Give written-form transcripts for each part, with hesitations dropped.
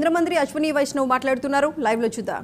కేంద్ర మంత్రి అశ్విని వైష్ణవ్ మాట్లాడుతున్నారు. లైవ్ లో చూద్దాం.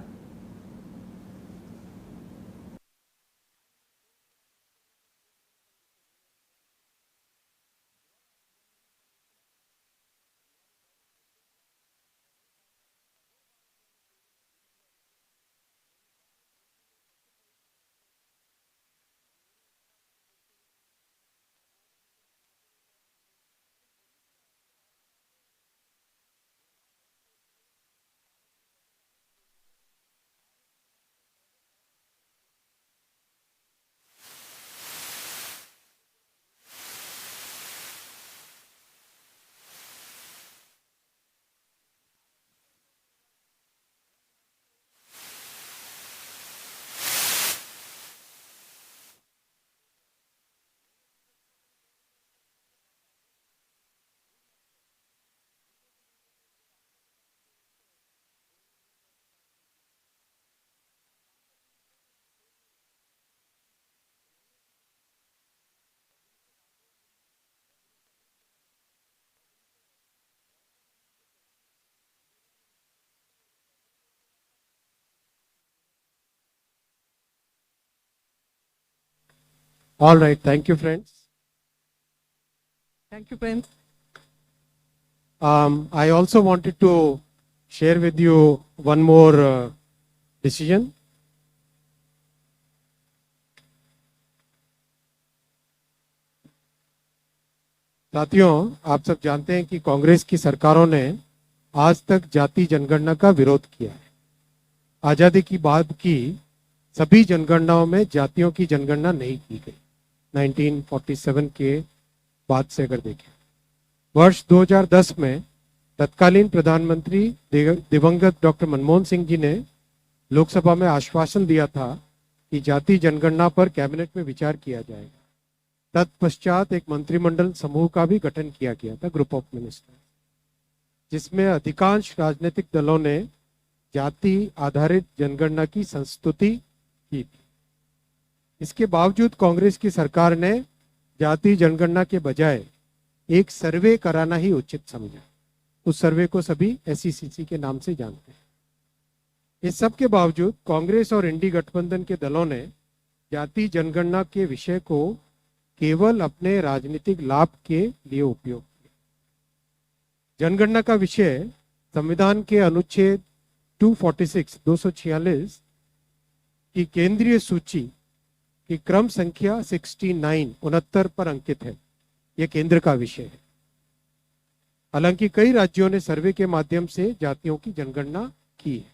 All right, thank you, friends. Thank you, Prince. I also wanted to share with you one more decision. साथियों, आप सब जानते हैं कि कांग्रेस की सरकारों ने आज तक जाति जनगणना का विरोध किया है। आजादी की बाद की सभी जनगणनाओं में जातियों की जनगणना नहीं की गई। 1947 के बाद से अगर देखें, वर्ष 2010 में तत्कालीन प्रधानमंत्री दिवंगत डॉक्टर मनमोहन सिंह जी ने लोकसभा में आश्वासन दिया था कि जाति जनगणना पर कैबिनेट में विचार किया जाएगा। तत्पश्चात एक मंत्रिमंडल समूह का भी गठन किया गया था, ग्रुप ऑफ मिनिस्टर, जिसमें अधिकांश राजनीतिक दलों ने जाति आधारित जनगणना की संस्तुति की थी। इसके बावजूद कांग्रेस की सरकार ने जाति जनगणना के बजाय एक सर्वे कराना ही उचित समझा। उस सर्वे को सभी एसईसीसी के नाम से जानते हैं। इस सब के बावजूद कांग्रेस और इंडी गठबंधन के दलों ने जाति जनगणना के विषय को केवल अपने राजनीतिक लाभ के लिए उपयोग किया। जनगणना का विषय संविधान के अनुच्छेद 246 की केंद्रीय सूची की क्रम संख्या 69 पर अंकित है। यह केंद्र का विषय है। हालांकि कई राज्यों ने सर्वे के माध्यम से जातियों की जनगणना की है।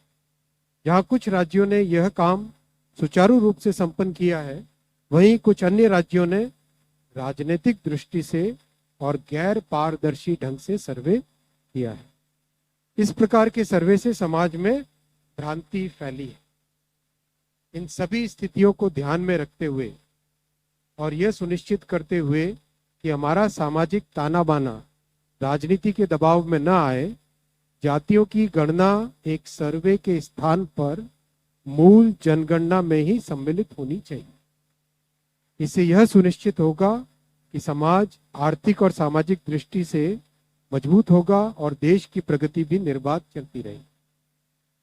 जहां कुछ राज्यों ने यह काम सुचारू रूप से संपन्न किया है, वहीं कुछ अन्य राज्यों ने राजनीतिक दृष्टि से और गैर पारदर्शी ढंग से सर्वे किया है। इस प्रकार के सर्वे से समाज में भ्रांति फैली है। इन सभी स्थितियों को ध्यान में रखते हुए और यह सुनिश्चित करते हुए कि हमारा सामाजिक ताना बाना राजनीति के दबाव में न आए, जातियों की गणना एक सर्वे के स्थान पर मूल जनगणना में ही सम्मिलित होनी चाहिए। इससे यह सुनिश्चित होगा कि समाज आर्थिक और सामाजिक दृष्टि से मजबूत होगा और देश की प्रगति भी निर्बाध चलती रहेगी।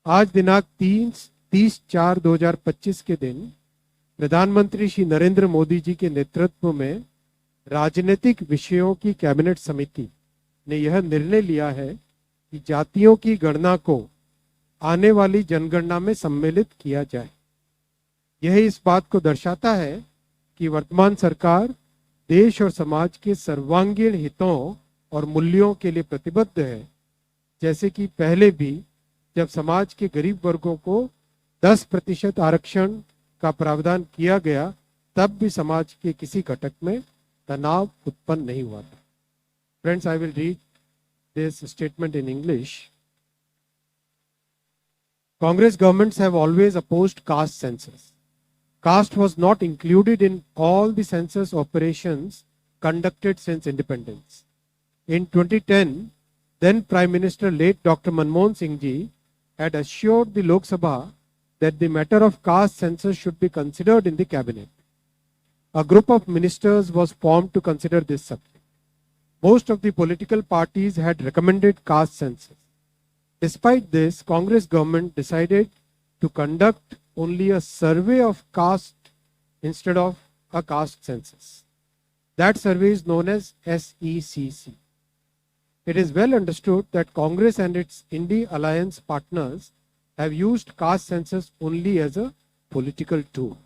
आज दिनांक 30/4/2025 के दिन प्रधानमंत्री श्री नरेंद्र मोदी जी के नेतृत्व में राजनीतिक विषयों की कैबिनेट समिति ने यह निर्णय लिया है कि जातियों की गणना को आने वाली जनगणना में सम्मिलित किया जाए। यह इस बात को दर्शाता है कि वर्तमान सरकार देश और समाज के सर्वांगीण हितों और मूल्यों के लिए प्रतिबद्ध है। जैसे कि पहले भी जब समाज के गरीब वर्गों को 10% आरक्षण का प्रावधान किया गया, तब भी समाज के किसी घटक में तनाव उत्पन्न नहीं हुआ था। Friends, I will read this statement in English. Congress governments have always opposed caste census. Caste was not included in all the census operations conducted since independence. In 2010, then Prime Minister late Dr. Manmohan Singh ji had assured the Lok Sabha that the matter of caste census should be considered in the cabinet. A group of ministers was formed to consider this subject. Most of the political parties had recommended caste census. Despite this, Congress government decided to conduct only a survey of caste instead of a caste census. That survey is known as SECC. It is well understood that Congress and its Indie alliance partners have used caste census only as a political tool.